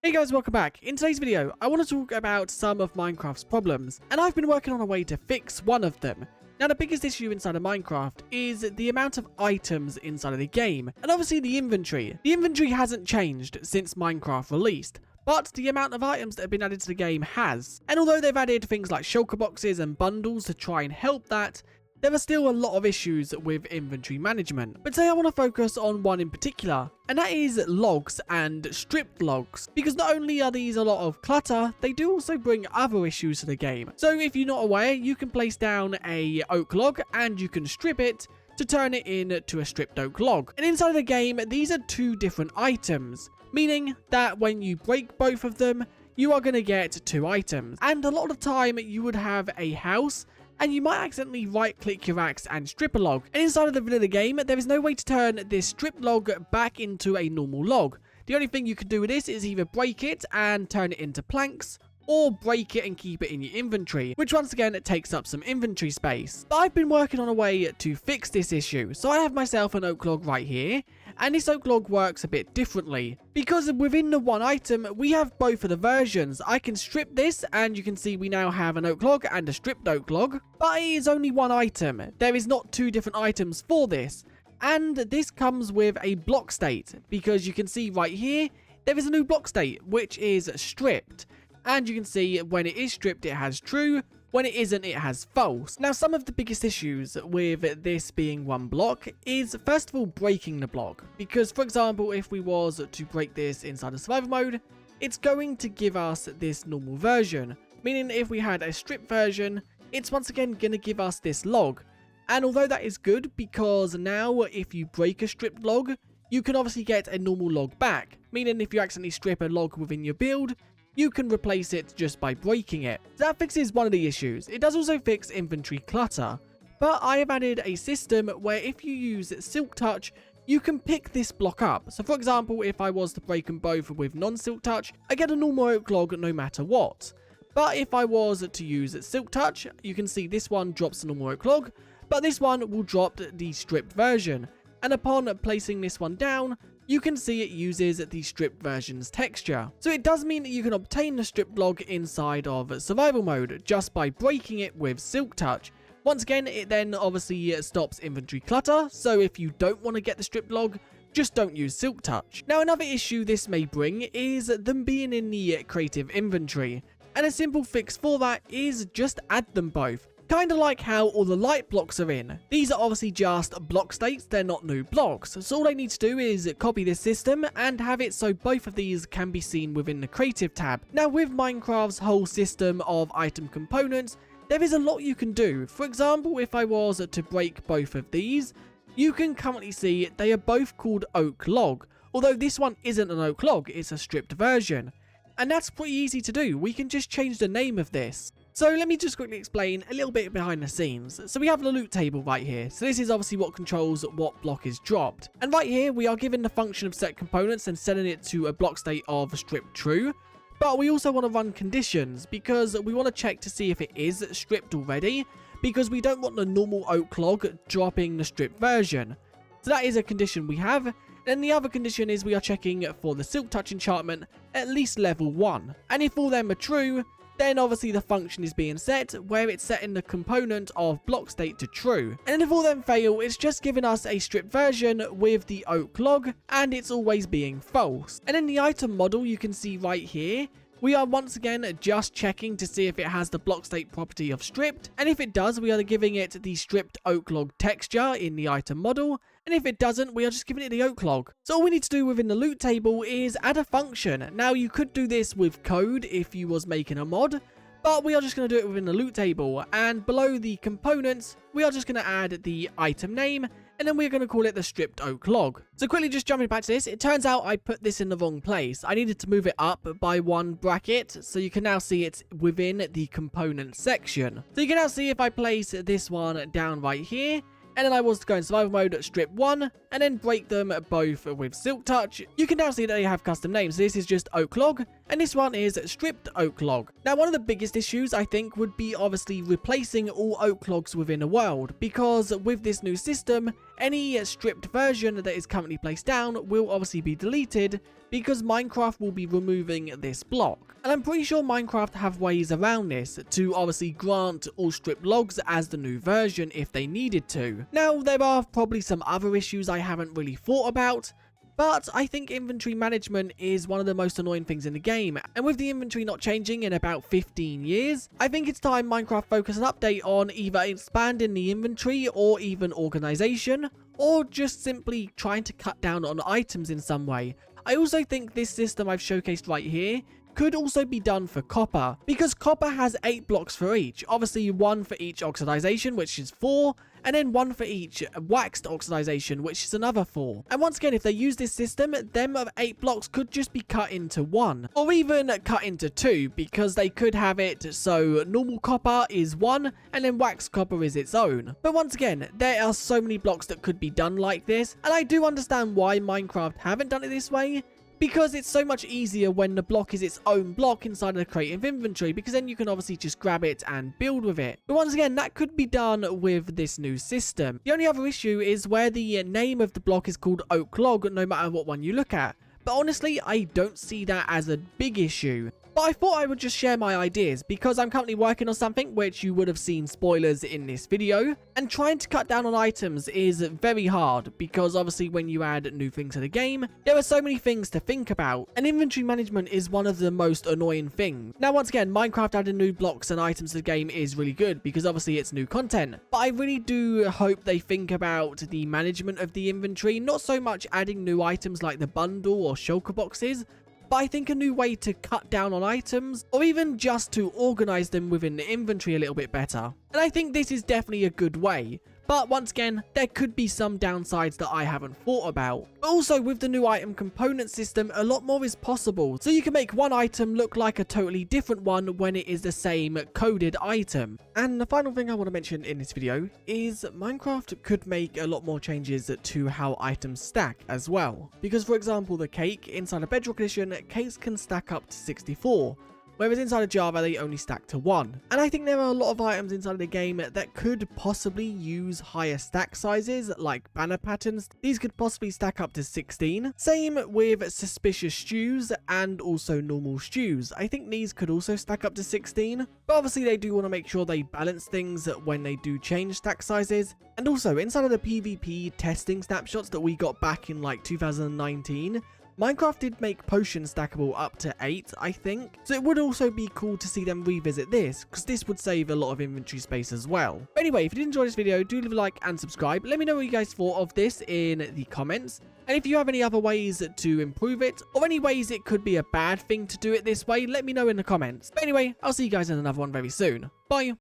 Hey guys, welcome back. In today's video, I want to talk about some of Minecraft's problems, and I've been working on a way to fix one of them. Now, the biggest issue inside of Minecraft is the amount of items inside of the game, and obviously the inventory. The inventory hasn't changed since Minecraft released, but the amount of items that have been added to the game has. And although they've added things like shulker boxes and bundles to try and help that, there are still a lot of issues with inventory management. But today I want to focus on one in particular, and that is logs and stripped logs. Because not only are these a lot of clutter, they do also bring other issues to the game. So if you're not aware, you can place down a oak log and you can strip it to turn it into a stripped oak log. And inside of the game, these are two different items, meaning that when you break both of them, you are going to get two items. And a lot of the time, you would have a house and you might accidentally right click your axe and strip a log. And inside of the vanilla game, there is no way to turn this stripped log back into a normal log. The only thing you can do with this is either break it and turn it into planks, or break it and keep it in your inventory, which once again it takes up some inventory space. But I've been working on a way to fix this issue. So I have myself an oak log right here, and this oak log works a bit differently, because within the one item we have both of the versions. I can strip this and you can see we now have an oak log and a stripped oak log, but it is only one item. There is not two different items for this, and this comes with a block state, because you can see right here there is a new block state which is stripped. And you can see when it is stripped, it has true. When it isn't, it has false. Now, some of the biggest issues with this being one block is, first of all, breaking the block. Because, for example, if we was to break this inside of survival mode, it's going to give us this normal version. Meaning if we had a stripped version, it's once again going to give us this log. And although that is good, because now if you break a stripped log, you can obviously get a normal log back. Meaning if you accidentally strip a log within your build, you can replace it just by breaking it. That fixes one of the issues. It does also fix inventory clutter, but I have added a system where if you use silk touch, you can pick this block up. So for example, if I was to break them both with non-silk touch, I get a normal oak log no matter what. But if I was to use silk touch, you can see this one drops the normal oak log, but this one will drop the stripped version. And upon placing this one down, you can see it uses the stripped version's texture. So it does mean that you can obtain the stripped log inside of survival mode just by breaking it with silk touch. Once again, it then obviously stops inventory clutter, so if you don't want to get the stripped log, just don't use silk touch. Now, another issue this may bring is them being in the creative inventory, and a simple fix for that is just add them both. Kind of like how all the light blocks are in. These are obviously just block states, they're not new blocks. So all I need to do is copy this system and have it so both of these can be seen within the creative tab. Now with Minecraft's whole system of item components, there is a lot you can do. For example, if I was to break both of these, you can currently see they are both called oak log. Although this one isn't an oak log, it's a stripped version. And that's pretty easy to do. We can just change the name of this. So let me just quickly explain a little bit behind the scenes. So we have the loot table right here. So this is obviously what controls what block is dropped. And right here, we are given the function of set components and setting it to a block state of stripped true. But we also want to run conditions because we want to check to see if it is stripped already, because we don't want the normal oak log dropping the stripped version. So that is a condition we have. Then the other condition is we are checking for the silk touch enchantment at least level 1. And if all them are true, then obviously the function is being set where it's setting the component of block state to true. And if all them fail, it's just giving us a stripped version with the oak log, and it's always being false. And in the item model, you can see right here, we are once again just checking to see if it has the block state property of stripped, and if it does, we are giving it the stripped oak log texture in the item model, and if it doesn't, we are just giving it the oak log. So all we need to do within the loot table is add a function. Now you could do this with code if you was making a mod, but we are just going to do it within the loot table, and below the components, we are just going to add the item name, and then we're going to call it the stripped oak log. So quickly just jumping back to this, it turns out I put this in the wrong place. I needed to move it up by one bracket, so you can now see it's within the component section. So you can now see if I place this one down right here, and then I was to go in survival mode, strip 1, and then break them both with silk touch, you can now see that they have custom names. This is just oak log, and this one is stripped oak log. Now, one of the biggest issues I think would be obviously replacing all oak logs within a world, because with this new system, any stripped version that is currently placed down will obviously be deleted because Minecraft will be removing this block. And I'm pretty sure Minecraft have ways around this to obviously grant all stripped logs as the new version if they needed to. Now, there are probably some other issues I haven't really thought about, but I think inventory management is one of the most annoying things in the game, and with the inventory not changing in about 15 years, I think it's time Minecraft focus an update on either expanding the inventory or even organization, or just simply trying to cut down on items in some way. I also think this system I've showcased right here could also be done for copper, because copper has 8 blocks for each, obviously 1 for each oxidization, which is 4, and then 1 for each waxed oxidization, which is another 4. And once again, if they use this system, them of 8 blocks could just be cut into 1, or even cut into 2, because they could have it so normal copper is 1, and then waxed copper is its own. But once again, there are so many blocks that could be done like this, and I do understand why Minecraft haven't done it this way, because it's so much easier when the block is its own block inside of the creative inventory, because then you can obviously just grab it and build with it. But once again, that could be done with this new system. The only other issue is where the name of the block is called oak log, no matter what one you look at. But honestly, I don't see that as a big issue. But I thought I would just share my ideas because I'm currently working on something which you would have seen spoilers in this video. And trying to cut down on items is very hard because obviously when you add new things to the game, there are so many things to think about. And inventory management is one of the most annoying things. Now once again, Minecraft adding new blocks and items to the game is really good because obviously it's new content. But I really do hope they think about the management of the inventory, not so much adding new items like the bundle or shulker boxes, but I think a new way to cut down on items, or even just to organize them within the inventory a little bit better. And I think this is definitely a good way. But once again, there could be some downsides that I haven't thought about. But also with the new item component system, a lot more is possible. So you can make one item look like a totally different one when it is the same coded item. And the final thing I want to mention in this video is Minecraft could make a lot more changes to how items stack as well. Because for example, the cake inside a Bedrock edition, cakes can stack up to 64. Whereas inside of Java, they only stack to 1. And I think there are a lot of items inside of the game that could possibly use higher stack sizes, like banner patterns. These could possibly stack up to 16. Same with suspicious stews and also normal stews. I think these could also stack up to 16. But obviously, they do want to make sure they balance things when they do change stack sizes. And also, inside of the PvP testing snapshots that we got back in like 2019, Minecraft did make potions stackable up to 8, I think. So it would also be cool to see them revisit this, because this would save a lot of inventory space as well. But anyway, if you did enjoy this video, do leave a like and subscribe. Let me know what you guys thought of this in the comments. And if you have any other ways to improve it, or any ways it could be a bad thing to do it this way, let me know in the comments. But anyway, I'll see you guys in another one very soon. Bye!